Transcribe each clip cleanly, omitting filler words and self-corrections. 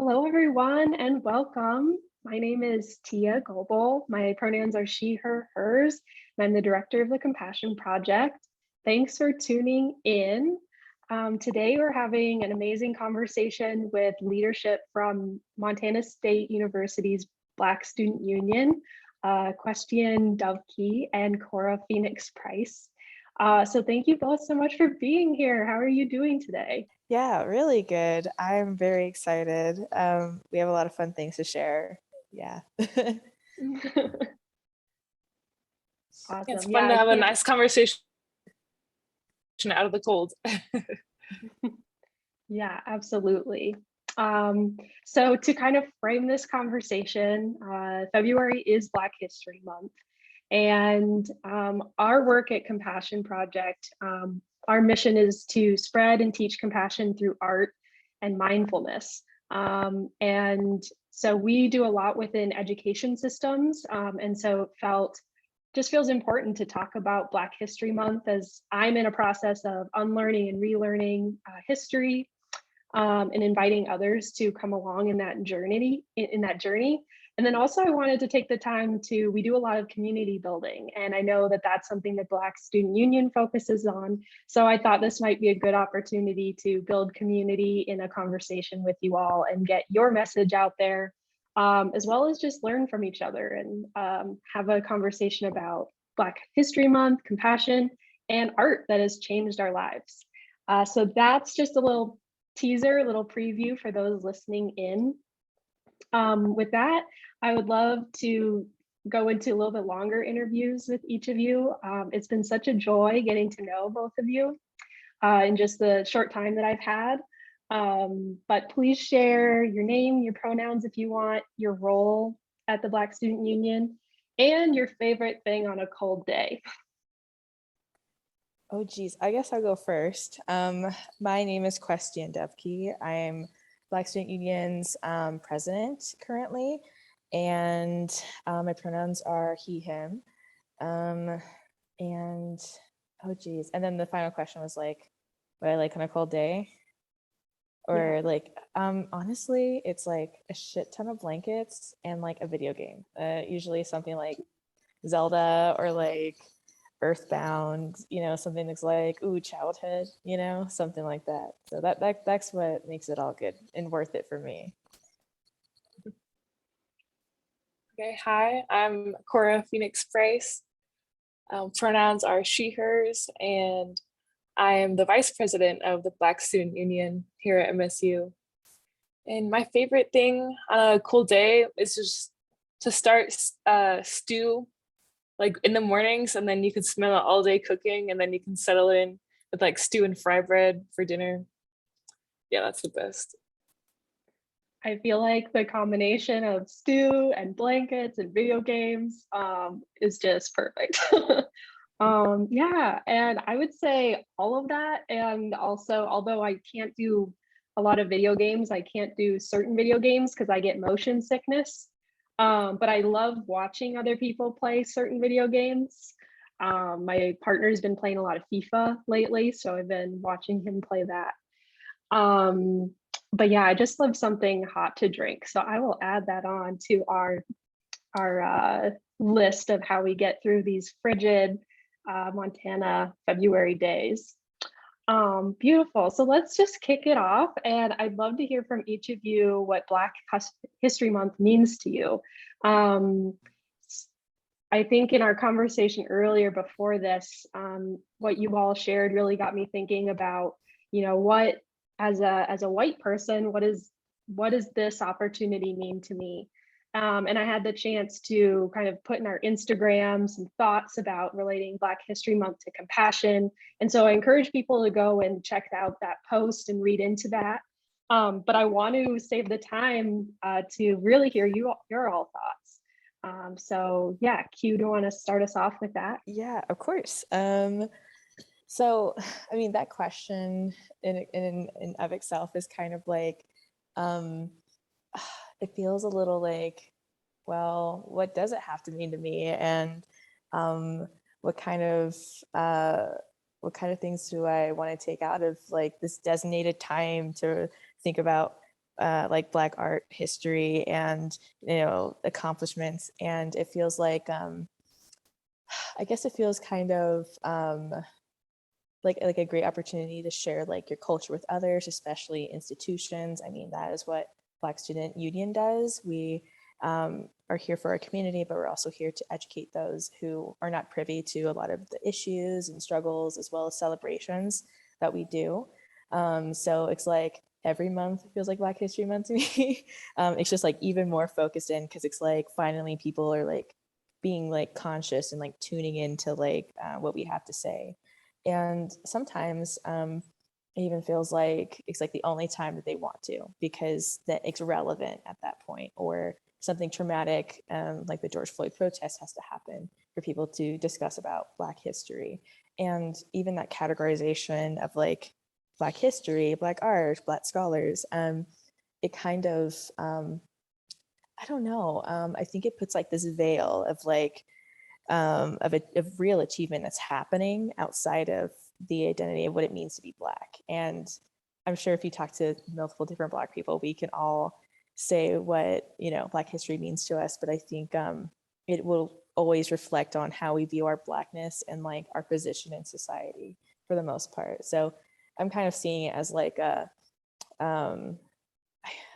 Hello, everyone, and welcome. My name is Tia Goebel. My pronouns are she, her, hers, and I'm the director of the Compassion Project. Thanks for tuning in. Today, we're having an amazing conversation with leadership from Montana State University's Black Student Union, Questian Dovky and Cora Phoenix Price. So thank you both so much for being here. How are you doing today? Yeah, really good. I'm very excited. We have a lot of fun things to share. Yeah. Awesome. It's fun Yeah, to I have a can't. nice conversation out of the cold. Yeah, absolutely. So to kind of frame this conversation, February is Black History Month. And our work at Compassion Project, our mission is to spread and teach compassion through art and mindfulness. And so we do a lot within education systems. And so it just feels important to talk about Black History Month as I'm in a process of unlearning and relearning history, and inviting others to come along in that journey. And then also I wanted to take the time we do a lot of community building, and I know that that's something that Black Student Union focuses on. So I thought this might be a good opportunity to build community in a conversation with you all and get your message out there, as well as just learn from each other and have a conversation about Black History Month, compassion, and art that has changed our lives. So that's just a little teaser, a little preview for those listening in. With that, I would love to go into a little bit longer interviews with each of you. It's been such a joy getting to know both of you in just the short time that I've had. But please share your name, your pronouns if you want, your role at the Black Student Union, and your favorite thing on a cold day. Oh, geez. I guess I'll go first. My name is Questian Dovky. I'm Black Student Union's president currently, and my pronouns are he, him. And oh, geez. And then the final question was like, what I like on a cold day? Or Yeah. like, honestly, it's like a shit ton of blankets and like a video game. Usually something like Zelda or like Earthbound, something that's like, ooh, childhood, something like that. So that's what makes it all good and worth it for me. Okay, hi, I'm Cora Phoenix Price. Pronouns are she, hers, and I am the vice president of the Black Student Union here at MSU. And my favorite thing on a cool day is just to start stew like in the mornings, and then you can smell it all day cooking, and then you can settle in with like stew and fry bread for dinner. Yeah, that's the best. I feel like the combination of stew and blankets and video games is just perfect. Yeah, and I would say all of that. And also, although I can't do a lot of video games, I can't do certain video games because I get motion sickness. But I love watching other people play certain video games. My partner's been playing a lot of FIFA lately, so I've been watching him play that. But yeah, I just love something hot to drink. So I will add that on to our list of how we get through these frigid Montana February days. Beautiful. So let's just kick it off. And I'd love to hear from each of you what Black History Month means to you. I think in our conversation earlier before this, what you all shared really got me thinking about, what as a white person, what does this opportunity mean to me? And I had the chance to kind of put in our Instagram some thoughts about relating Black History Month to compassion. And so I encourage people to go and check out that post and read into that. But I want to save the time to really hear your all thoughts. So yeah, Q, do you want to start us off with that? Yeah, of course. So, I mean, that question in of itself is kind of like, it feels a little like, well, what does it have to mean to me? And what kind of things do I want to take out of like this designated time to think about like Black art history and, you know, accomplishments. And it feels like, I guess it feels kind of like a great opportunity to share like your culture with others, especially institutions. I mean, that is what Black Student Union does. We are here for our community, but we're also here to educate those who are not privy to a lot of the issues and struggles, as well as celebrations that we do. So it's like every month feels like Black History Month to me. It's just like even more focused in, because it's like finally people are like being like conscious and like tuning into like what we have to say. And sometimes it even feels like it's like the only time that they want to, because that it's relevant at that point, or something traumatic like the George Floyd protest has to happen for people to discuss about Black history. And even that categorization of like Black history, Black art, Black scholars, it kind of, I don't know, I think it puts like this veil of like, of real achievement that's happening outside of the identity of what it means to be Black. And I'm sure if you talk to multiple different Black people, we can all say what, you know, Black history means to us. But I think it will always reflect on how we view our Blackness and like our position in society for the most part. So I'm kind of seeing it as like an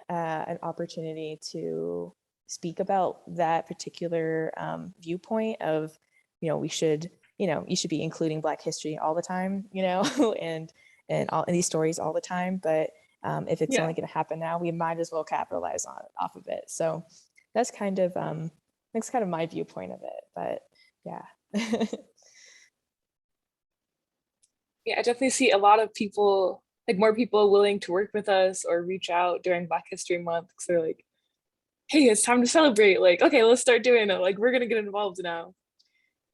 opportunity to speak about that particular viewpoint of, you know, we should, you know, you should be including Black history all the time, you know, and all in these stories all the time. But if it's only going to happen now, we might as well capitalize off of it. So that's kind of my viewpoint of it. But yeah. Yeah, I definitely see a lot of people, like more people willing to work with us or reach out during Black History Month, because they're like, hey, it's time to celebrate. Like, okay, let's start doing it. Like, we're gonna get involved now.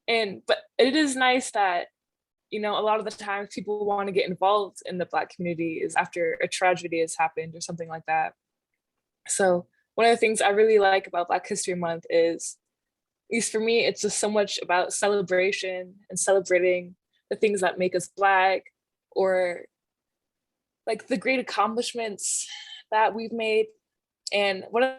But it is nice that, you know, a lot of the times people want to get involved in the Black community is after a tragedy has happened or something like that. So one of the things I really like about Black History Month is, at least for me, it's just so much about celebration and celebrating the things that make us Black, or like the great accomplishments that we've made. And one of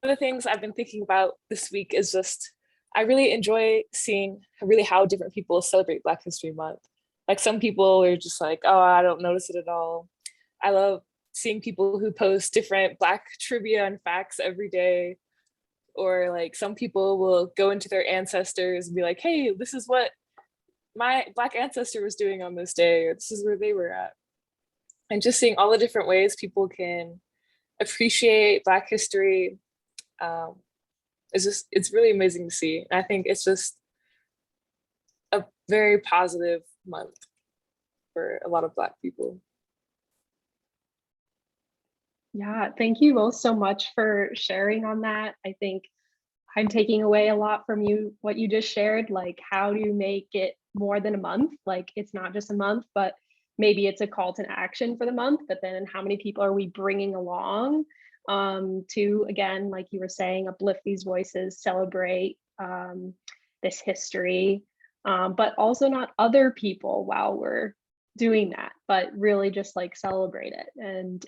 the things I've been thinking about this week is just, I really enjoy seeing really how different people celebrate Black History Month. Like some people are just like, oh, I don't notice it at all. I love seeing people who post different Black trivia and facts every day. Or like some people will go into their ancestors and be like, hey, this is what my Black ancestor was doing on this day, or this is where they were at. And just seeing all the different ways people can appreciate Black history, it's really amazing to see. And I think it's just a very positive month for a lot of Black people. Yeah, thank you both so much for sharing on that. I think I'm taking away a lot from you, what you just shared, like how do you make it more than a month? Like it's not just a month, but maybe it's a call to action for the month, but then how many people are we bringing along to, again, like you were saying, uplift these voices, celebrate this history, but also not other people while we're doing that, but really just like celebrate it. And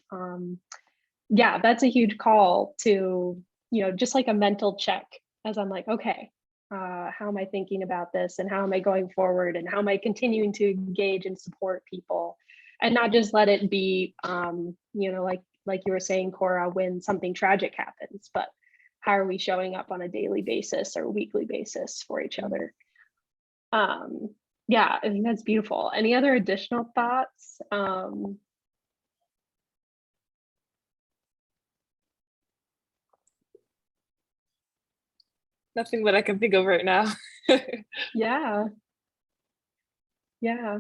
yeah, that's a huge call to, you know, just like a mental check as I'm like, okay, how am I thinking about this, and how am I going forward, and how am I continuing to engage and support people, and not just let it be, you know, like you were saying, Cora, when something tragic happens, but how are we showing up on a daily basis or weekly basis for each other? Yeah, I think that's beautiful. Any other additional thoughts? Nothing that I can think of right now. Yeah. Yeah.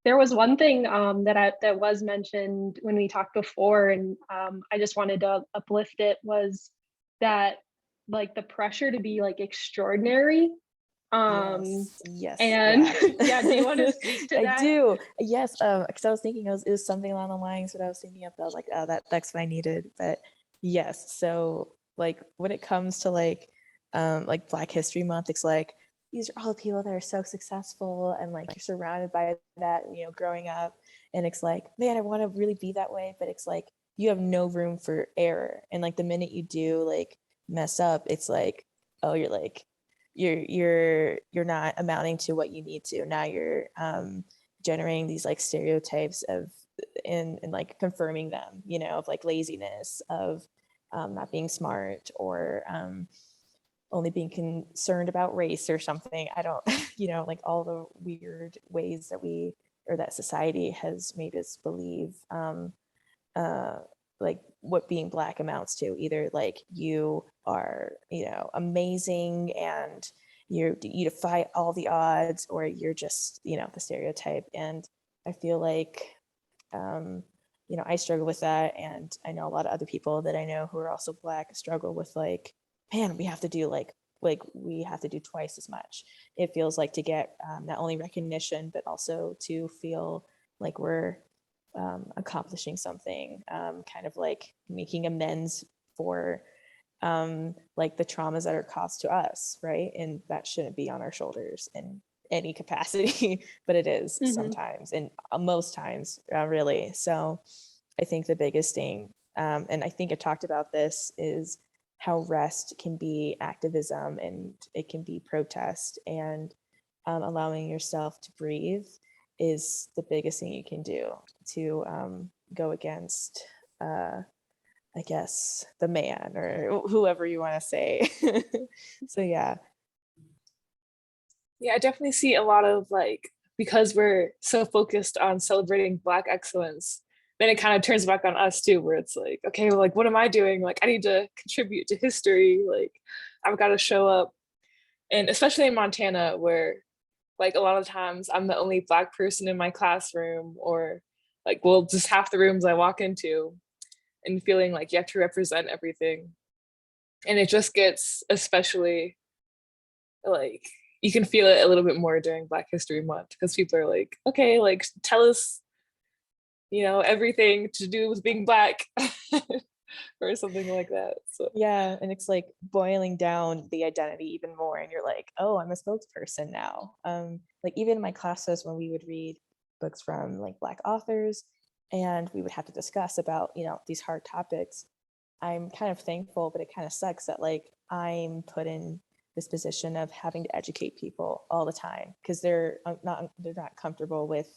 There was one thing that was mentioned when we talked before, and I just wanted to uplift it, was that like the pressure to be like extraordinary. Yes. And Yeah. yeah, do you want to speak to that? I do. Yes. Because I was thinking it was something along the lines that I was thinking of. I was like, oh, that's what I needed. But yes. So like when it comes to like Black History Month, it's like these are all the people that are so successful, and like you're surrounded by that, you know, growing up. And it's like, man, I want to really be that way. But it's like you have no room for error. And like the minute you do like mess up, it's like, oh, you're like, you're not amounting to what you need to. Now you're generating these like stereotypes of and like confirming them, you know, of like laziness, of not being smart, or only being concerned about race or something. I don't, you know, like all the weird ways that we, or that society has made us believe uh, like what being Black amounts to. Either like you are, you know, amazing and you defy all the odds, or you're just, you know, the stereotype. And I feel like, you know, I struggle with that, and I know a lot of other people that I know who are also Black struggle with like, man, we have to do like we have to do twice as much. It feels like, to get not only recognition but also to feel like we're accomplishing something, kind of like making amends for like the traumas that are caused to us, right? And that shouldn't be on our shoulders in any capacity, but it is sometimes, and most times, really. So I think the biggest thing, and I think I talked about this, is how rest can be activism and it can be protest, and allowing yourself to breathe is the biggest thing you can do to go against, I guess, the man, or whoever you want to say. So yeah. Yeah, I definitely see a lot of like, because we're so focused on celebrating Black excellence, then it kind of turns back on us too, where it's like, okay, well, like, what am I doing? Like, I need to contribute to history. Like, I've got to show up. And especially in Montana, where like a lot of times I'm the only Black person in my classroom, or like, well, just half the rooms I walk into, and feeling like you have to represent everything. And it just gets, especially like, you can feel it a little bit more during Black History Month, because people are like, okay, like, tell us, you know, everything to do with being Black or something like that. So Yeah, and it's like boiling down the identity even more, and you're like, oh, I'm a spokesperson now. Like even in my classes when we would read books from like Black authors, and we would have to discuss about, you know, these hard topics, I'm kind of thankful, but it kind of sucks that like I'm put in this position of having to educate people all the time, because they're not comfortable with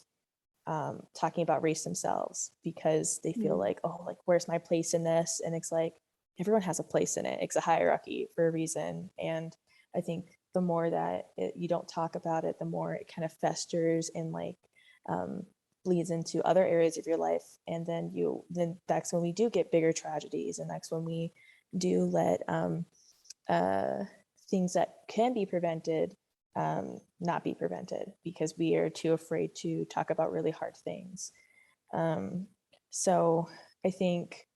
talking about race themselves, because they feel like, oh, like, where's my place in this? And it's like, everyone has a place in it. It's a hierarchy for a reason. And I think the more that you don't talk about it, the more it kind of festers and like bleeds into other areas of your life. And then that's when we do get bigger tragedies, and that's when we do let things that can be prevented not be prevented, because we are too afraid to talk about really hard things. So I think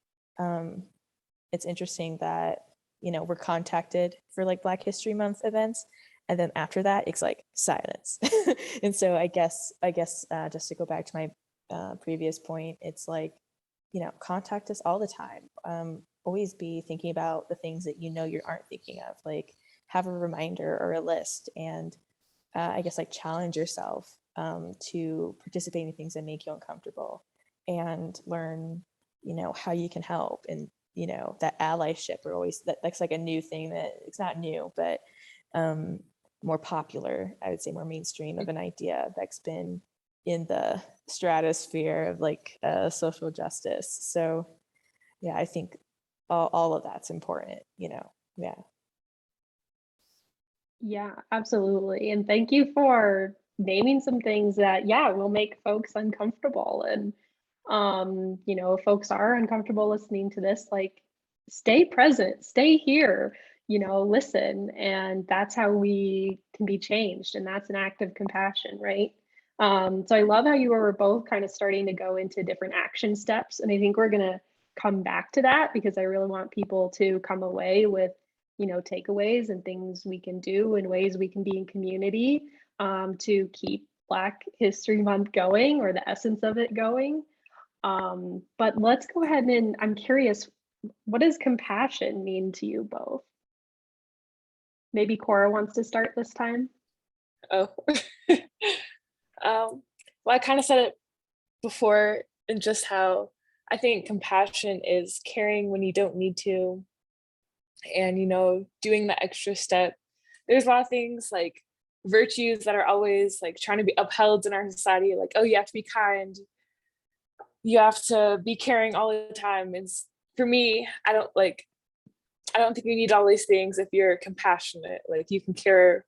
it's interesting that, you know, we're contacted for like Black History Month events, and then after that it's like silence. And so I guess just to go back to my previous point, it's like, you know, contact us all the time. Always be thinking about the things that you know you aren't thinking of, like have a reminder or a list, and I guess like challenge yourself to participate in things that make you uncomfortable, and learn, you know, how you can help. And, you know, that allyship, or always that's like a new thing, that it's not new, but more popular, I would say more mainstream of an idea that's been in the stratosphere of like social justice. So yeah, I think all of that's important, you know. Yeah. Yeah, absolutely. And thank you for naming some things that, yeah, will make folks uncomfortable. And, you know, if folks are uncomfortable listening to this, like, stay present, stay here, you know, listen. And that's how we can be changed. And that's an act of compassion, right? So I love how you were both kind of starting to go into different action steps. And I think we're going to come back to that, because I really want people to come away with, you know, takeaways and things we can do and ways we can be in community to keep Black History Month going, or the essence of it going. But let's go ahead, and I'm curious, what does compassion mean to you both? Maybe Cora wants to start this time. oh well, I kind of said it before, in just how I think compassion is caring when you don't need to, and doing the extra step. There's a lot of things like virtues that are always like trying to be upheld in our society, like, oh, you have to be kind, you have to be caring all the time. It's, for me, I don't think you need all these things if you're compassionate. Like, you can care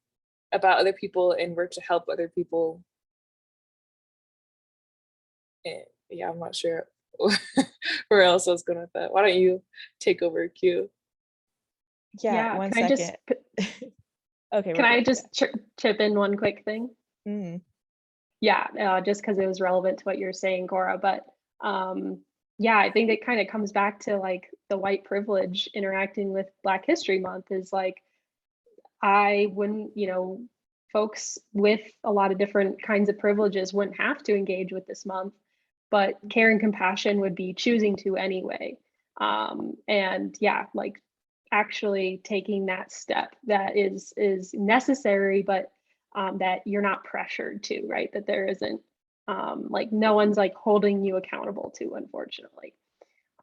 about other people and work to help other people. And yeah, I'm not sure where else I was going with that. Why don't you take over, Q? Yeah, Yeah, one can I just second. Okay, can we're I good. just chip in one quick thing? Mm, Yeah, just because it was relevant to what you're saying, Cora. But yeah, I think it kind of comes back to like the white privilege interacting with Black History Month is like, I wouldn't, folks with a lot of different kinds of privileges wouldn't have to engage with this month, but care and compassion would be choosing to anyway. And yeah, like actually taking that step that is necessary, but that you're not pressured to, right? That there isn't like no one's like holding you accountable to, unfortunately.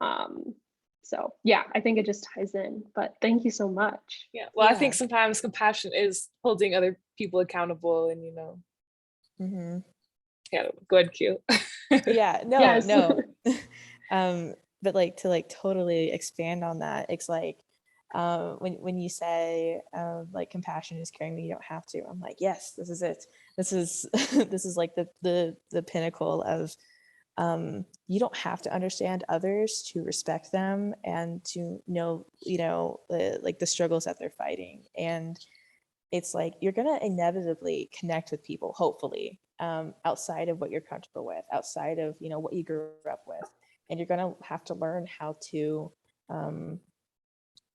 Um, so yeah, I think it just ties in. But thank you so much. Yeah. Well, I yeah. think sometimes compassion is holding other people accountable, and Mm-hmm. yeah. Go ahead, Q. Yeah, no, Yes. no. But like to like totally expand on that, it's like when you say like compassion is caring when you don't have to, I'm like, yes, this is it. This is this is like the pinnacle of you don't have to understand others to respect them and to know, like the struggles that they're fighting. And it's like you're gonna inevitably connect with people, hopefully, outside of what you're comfortable with, outside of what you grew up with, and you're gonna have to learn how to um,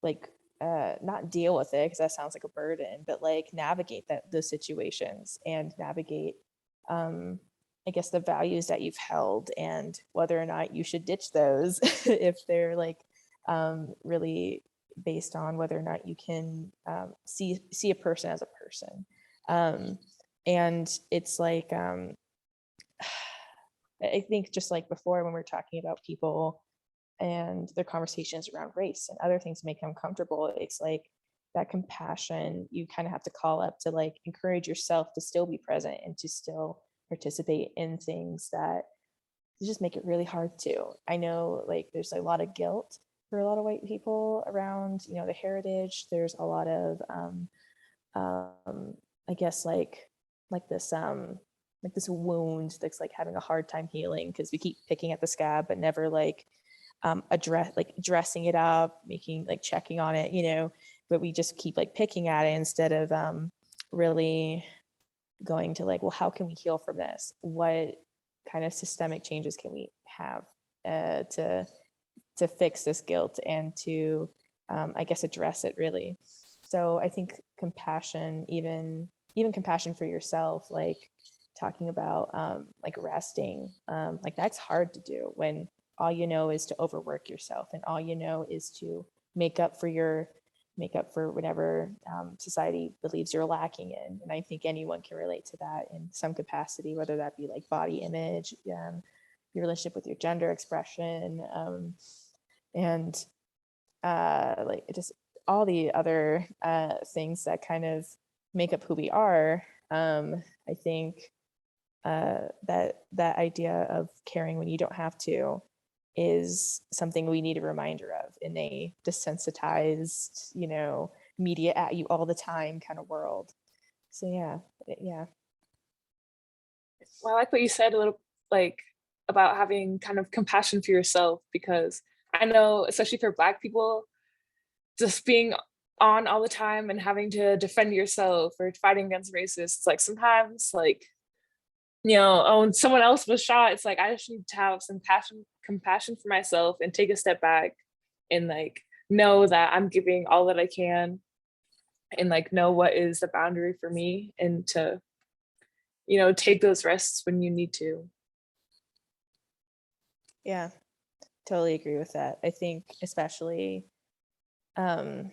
like not deal with it because that sounds like a burden, but like navigate those situations and navigate, I guess, the values that you've held and whether or not you should ditch those if they're like really based on whether or not you can see a person as a person. And it's like I think just like before when we were talking about people and their conversations around race and other things make them comfortable, it's like that compassion you kind of have to call up to like encourage yourself to still be present and to still participate in things that just make it really hard to. I know like there's a lot of guilt for a lot of white people around the heritage. There's a lot of I guess like this wound that's like having a hard time healing because we keep picking at the scab but never like dressing it up, making like checking on it, but we just keep like picking at it instead of really going to like, well, how can we heal from this? What kind of systemic changes can we have to fix this guilt and to I guess address it really. So I think compassion, even compassion for yourself, like talking about like resting, like that's hard to do when all you know is to overwork yourself and all you know is to make up for whatever society believes you're lacking in. And I think anyone can relate to that in some capacity, whether that be like body image, your relationship with your gender expression, and like just all the other things that kind of make up who we are. I think that idea of caring when you don't have to is something we need a reminder of in a desensitized, media at you all the time kind of world. So yeah. Well, I like what you said a little, like, about having kind of compassion for yourself, because I know, especially for Black people, just being on all the time and having to defend yourself or fighting against racists, like sometimes like, oh, when someone else was shot, it's like I just need to have some compassion for myself and take a step back and like know that I'm giving all that I can and like know what is the boundary for me and to take those rests when you need to. Yeah, totally agree with that. I think especially in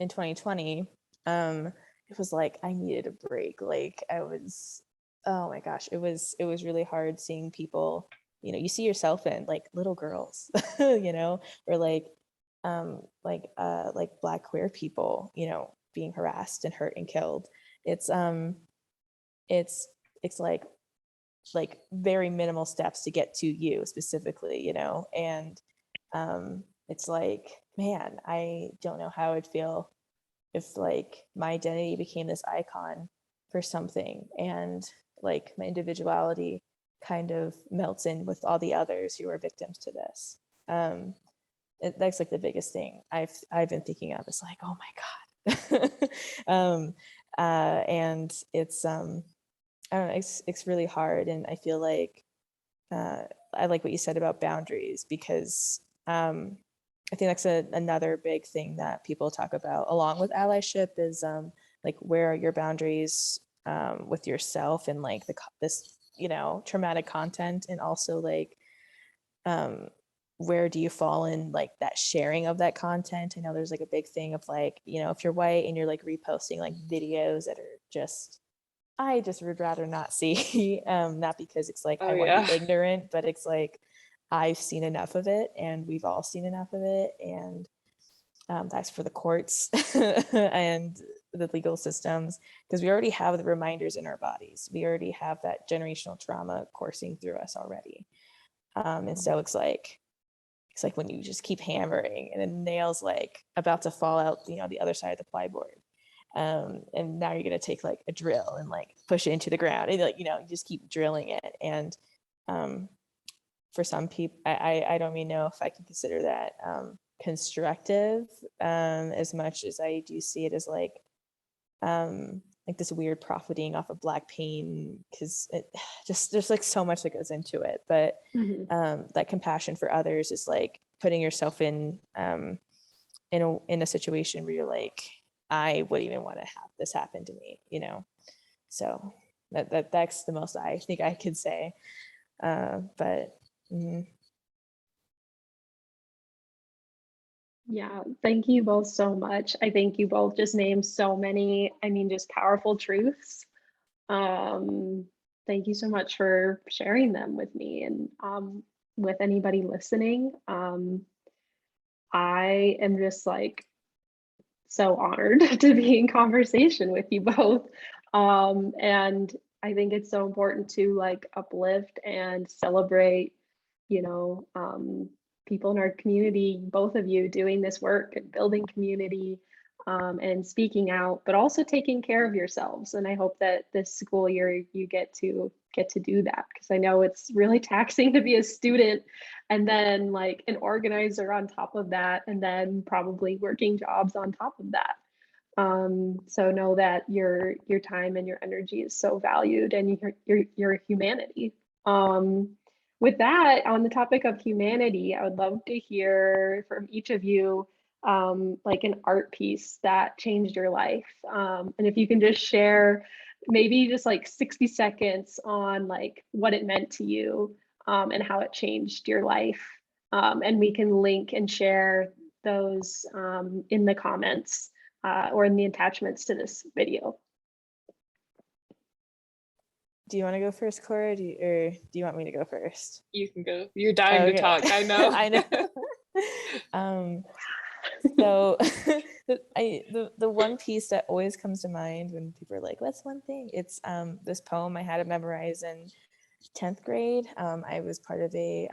2020, it was like I needed a break. Like I was, oh my gosh, it was really hard seeing people you know, you see yourself in like little girls, you know, or like Black queer people, you know, being harassed and hurt and killed. It's it's like very minimal steps to get to you specifically, you know, and it's like, man, I don't know how I'd feel if like my identity became this icon for something, and like my individuality kind of melts in with all the others who are victims to this. That's like the biggest thing I've been thinking of. It's like, oh my God. And it's I don't know, it's really hard, and I feel like I like what you said about boundaries, because I think that's another big thing that people talk about along with allyship is like, where are your boundaries with yourself and like this, you know, traumatic content, and also like where do you fall in like that sharing of that content? I know there's like a big thing of like, you know, if you're white and you're like reposting like videos that are just, I just would rather not see, not because it's like I want to be ignorant, but it's like I've seen enough of it, and we've all seen enough of it, and that's for the courts and the legal systems, because we already have the reminders in our bodies. We already have that generational trauma coursing through us already, and so it's like when you just keep hammering and the nail's like about to fall out, you know, the other side of the plyboard. And now you're going to take like a drill and like push it into the ground, and like, you know, you just keep drilling it. And for some people, I don't even know if I can consider that constructive, as much as I do see it as like this weird profiting off of Black pain, because it just, there's like so much that goes into it. But that compassion for others is like putting yourself in a situation where you're like, I wouldn't even want to have this happen to me, you know? So that's the most I think I could say. But Yeah, thank you both so much. I think you both just named so many, I mean, just powerful truths. Thank you so much for sharing them with me and with anybody listening. I am just like so honored to be in conversation with you both. And I think it's so important to like uplift and celebrate, you know, people in our community, both of you doing this work and building community, and speaking out, but also taking care of yourselves. And I hope that this school year you get to do that, because I know it's really taxing to be a student and then like an organizer on top of that, and then probably working jobs on top of that. So know that your time and your energy is so valued, and your humanity. With that, on the topic of humanity, I would love to hear from each of you like an art piece that changed your life. And if you can just share maybe just like 60 seconds on like what it meant to you, and how it changed your life. And we can link and share those in the comments or in the attachments to this video. do you want to go first, Cora, or do you want me to go first? You can go. You're dying to talk. I know. I know. So the one piece that always comes to mind when people are like, what's one thing? It's this poem I had to memorize in 10th grade. I was part of a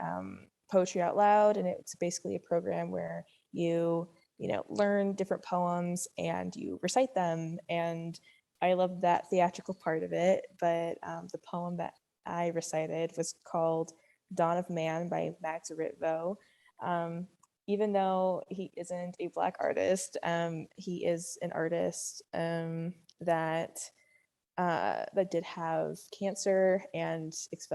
Poetry Out Loud, and it's basically a program where you know, learn different poems and you recite them. And I love that theatrical part of it. But the poem that I recited was called Dawn of Man by Max Ritvo. Even though he isn't a Black artist, he is an artist that did have cancer. And it's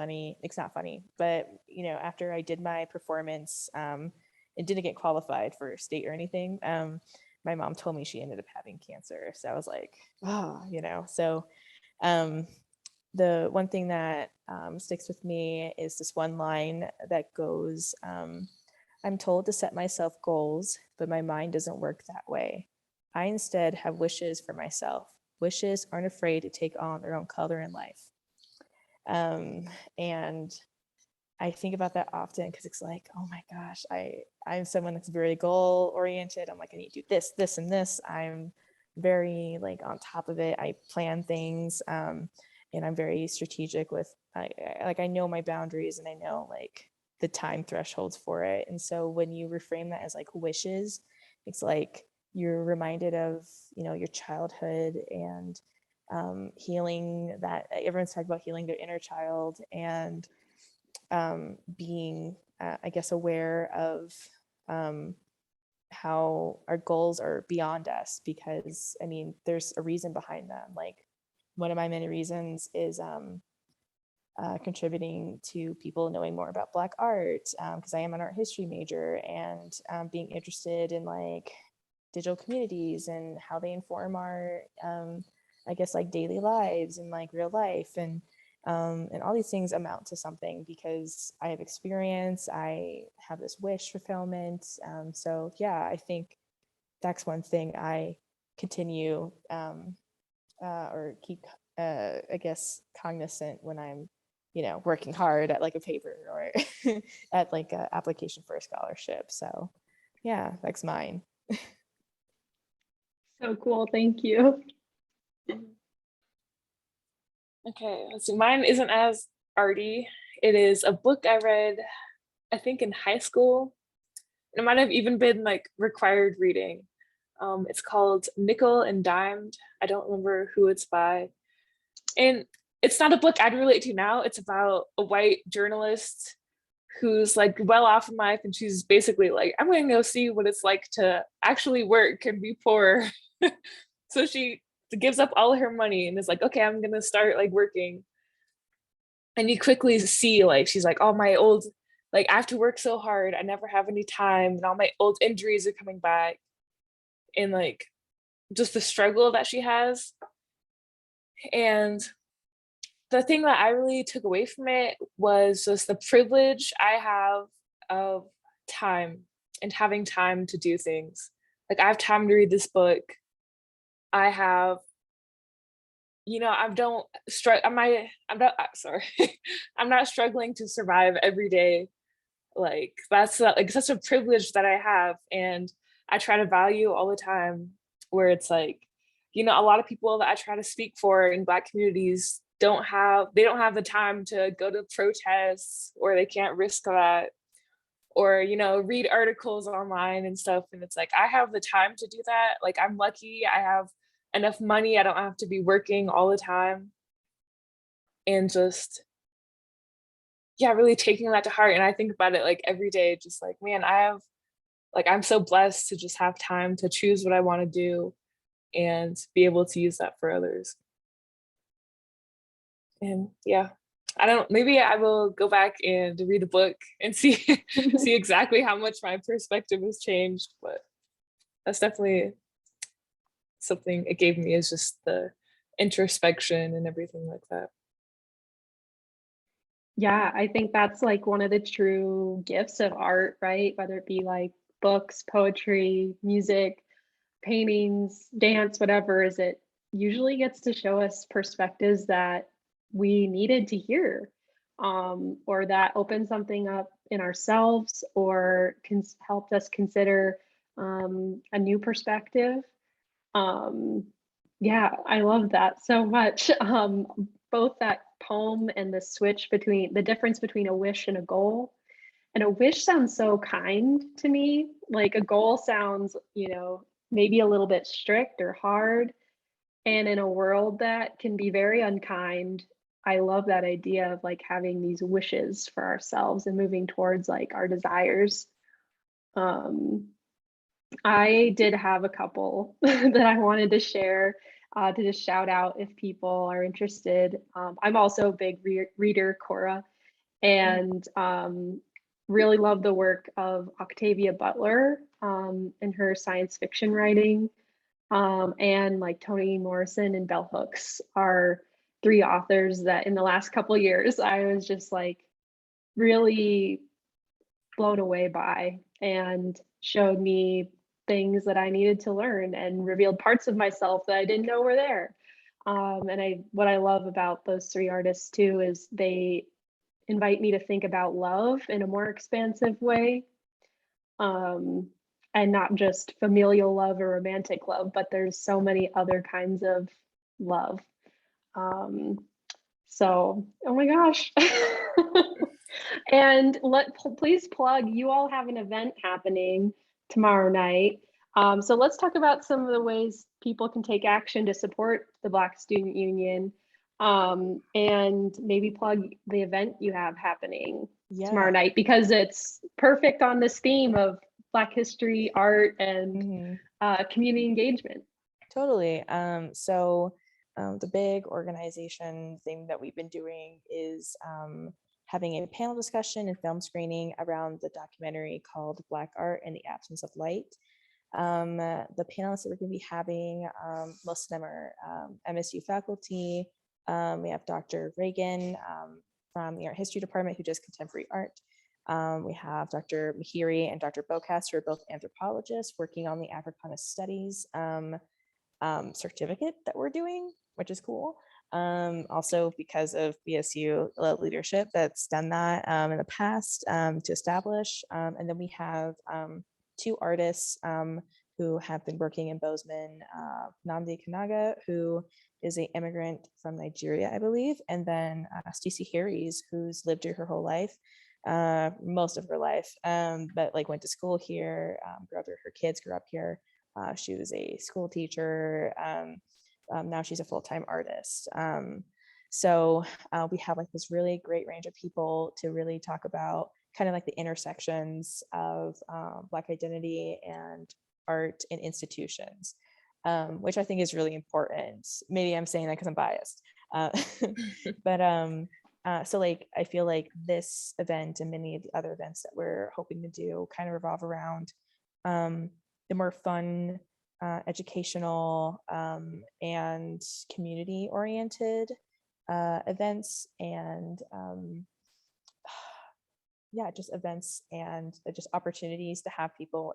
not funny, but you know, after I did my performance, it didn't get qualified for state or anything. My mom told me she ended up having cancer, so I was like, oh, you know. So the one thing that sticks with me is this one line that goes, I'm told to set myself goals, but my mind doesn't work that way. I instead have wishes for myself. Wishes aren't afraid to take on their own color in life. And I think about that often because it's like, oh my gosh, I'm someone that's very goal oriented. I'm like, I need to do this, this, and this. I'm very like on top of it. I plan things, and I'm very strategic with. I know my boundaries and I know like the time thresholds for it. And so when you reframe that as like wishes, it's like you're reminded of your childhood and healing that everyone's talking about healing their inner child and being, I guess, aware of how our goals are beyond us, because I mean, there's a reason behind them. Like one of my many reasons is contributing to people knowing more about Black art, because I am an art history major, and being interested in like digital communities and how they inform our, I guess, like daily lives and like real life. And all these things amount to something because I have experience, I have this wish fulfillment. So yeah, I think that's one thing I continue or keep, I guess, cognizant when I'm, working hard at like a paper or at like an application for a scholarship. So yeah, that's mine. So cool. Thank you. Okay, so mine isn't as arty. It is a book I read, I think in high school. It might have even been like required reading. It's called Nickel and Dimed. I don't remember who it's by. And it's not a book I'd relate to now. It's about a white journalist who's like well off in life, and she's basically like, I'm gonna go see what it's like to actually work and be poor. So she gives up all her money and is like, okay, I'm gonna start like working. And you quickly see like she's like, oh, my old, like I have to work so hard, I never have any time, and all my old injuries are coming back, and like just the struggle that she has. And the thing that I really took away from it was just the privilege I have of time and having time to do things. Like I have time to read this book. I have, I don't struggle. I'm not sorry. I'm not struggling to survive every day. Like that's like such a privilege that I have, and I try to value all the time. Where it's like, a lot of people that I try to speak for in Black communities don't have the time to go to protests, or they can't risk that, or read articles online and stuff. And it's like I have the time to do that. Like I'm lucky I have enough money, I don't have to be working all the time. And just really taking that to heart. And I think about it like every day, just like, man, I'm so blessed to just have time to choose what I want to do and be able to use that for others. And yeah, maybe I will go back and read the book and see see exactly how much my perspective has changed. But that's definitely something it gave me, is just the introspection and everything like that. Yeah, I think that's like one of the true gifts of art, right? Whether it be like books, poetry, music, paintings, dance, whatever, is it usually gets to show us perspectives that we needed to hear, or that opened something up in ourselves, or helped us consider a new perspective. Yeah, I love that so much. Both that poem and the difference between a wish and a goal. And a wish sounds so kind to me. Like a goal sounds, maybe a little bit strict or hard. And in a world that can be very unkind, I love that idea of like having these wishes for ourselves and moving towards like our desires. Um, I did have a couple that I wanted to share, to just shout out if people are interested. I'm also a big reader, Cora, and really love the work of Octavia Butler in her science fiction writing. And like Toni Morrison and Bell Hooks are three authors that in the last couple years I was just like really blown away by, and showed me things that I needed to learn and revealed parts of myself that I didn't know were there. And what I love about those three artists too is they invite me to think about love in a more expansive way. And not just familial love or romantic love, but there's so many other kinds of love. So, oh my gosh. And please plug, you all have an event happening tomorrow night. So let's talk about some of the ways people can take action to support the Black Student Union, and maybe plug the event you have happening tomorrow night, because it's perfect on this theme of Black history, art, and community engagement. Totally. So the big organization thing that we've been doing is having a panel discussion and film screening around the documentary called Black Art in the Absence of Light. The panelists that we're going to be having, most of them are MSU faculty. We have Dr. Reagan from the art history department, who does contemporary art. We have Dr. Mahiri and Dr. Bokas, who are both anthropologists working on the Africana Studies certificate that we're doing, which is cool. Also because of BSU leadership that's done that in the past to establish. And then we have 2 artists who have been working in Bozeman, Nnamdi Kanaga, who is an immigrant from Nigeria, I believe, and then Stacey Harries, who's lived here her whole life, most of her life, but like went to school here, grew up here, her kids grew up here. She was a school teacher. Now she's a full-time artist. So we have like this really great range of people to really talk about kind of like the intersections of Black identity and art in institutions, which I think is really important. Maybe I'm saying that because I'm biased. But so like, I feel like this event and many of the other events that we're hoping to do kind of revolve around the more fun, educational, and community oriented events, and yeah, just events and just opportunities to have people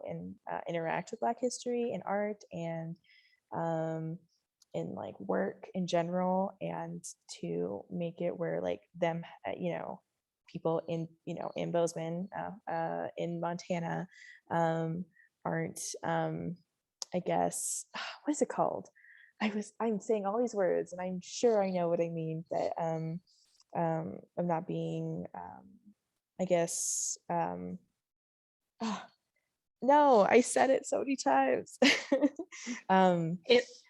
interact with Black history and art and in like work in general, and to make it where like them, people in, in Bozeman, in Montana, aren't, I guess, what is it called? I'm saying all these words and I'm sure I know what I mean, but I'm not being, I guess, no, I said it so many times.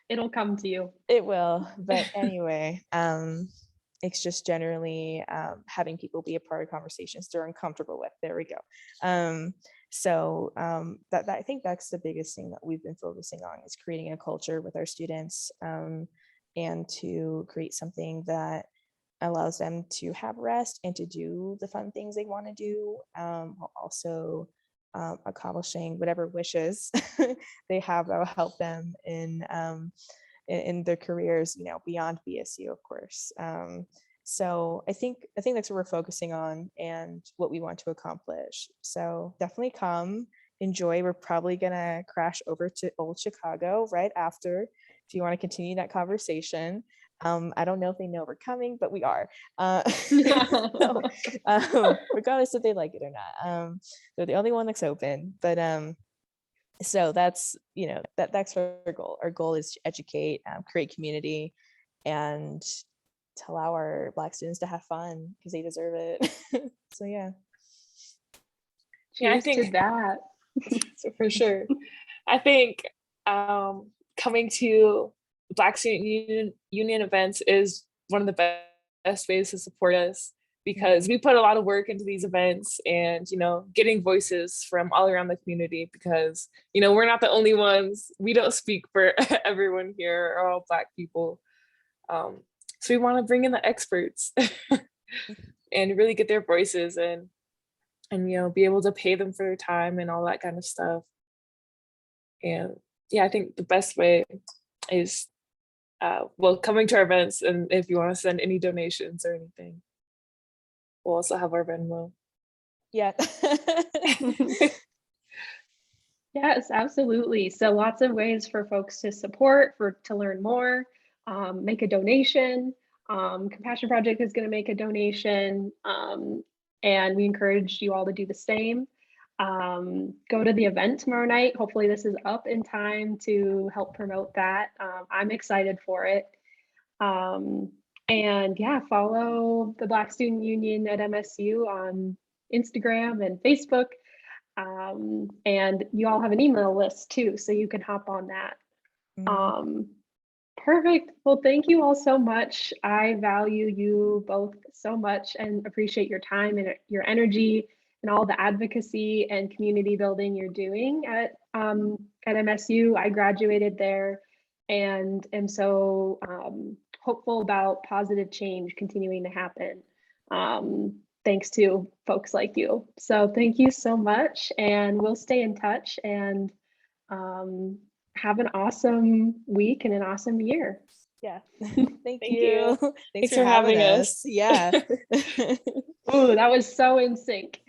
It'll come to you. It will, but anyway, it's just generally having people be a part of conversations they're uncomfortable with. There we go. So that I think that's the biggest thing that we've been focusing on, is creating a culture with our students, and to create something that allows them to have rest and to do the fun things they want to do, while also accomplishing whatever wishes they have that will help them in their careers, beyond BSU, of course. So I think that's what we're focusing on and what we want to accomplish. So definitely come, enjoy. We're probably gonna crash over to Old Chicago right after, if you want to continue that conversation. I don't know if they know we're coming, but we are. So, regardless if they like it or not. They're the only one that's open. But so that's, that's our goal. Our goal is to educate, create community, and to allow our Black students to have fun, because they deserve it. So yeah. Yeah, I Cheers think to that. so for sure. I think coming to Black Student Union events is one of the best ways to support us, because we put a lot of work into these events, and getting voices from all around the community, because we're not the only ones. We don't speak for everyone here, or all Black people. So we want to bring in the experts and really get their voices, and be able to pay them for their time and all that kind of stuff. And yeah, I think the best way is coming to our events, and if you want to send any donations or anything, we'll also have our Venmo. Yeah. Yes, absolutely. So lots of ways for folks to support, to learn more, make a donation. Compassion Project is going to make a donation, and we encourage you all to do the same. Go to the event tomorrow night. Hopefully this is up in time to help promote that. I'm excited for it. And yeah, follow the Black Student Union at MSU on Instagram and Facebook. And you all have an email list too, so you can hop on that. Perfect. Well, thank you all so much. I value you both so much and appreciate your time and your energy and all the advocacy and community building you're doing at MSU. I graduated there and am so hopeful about positive change continuing to happen. Thanks to folks like you. So thank you so much, and we'll stay in touch and have an awesome week and an awesome year. Yeah. Thank you. Thanks for having us. Yeah. Ooh, that was so in sync.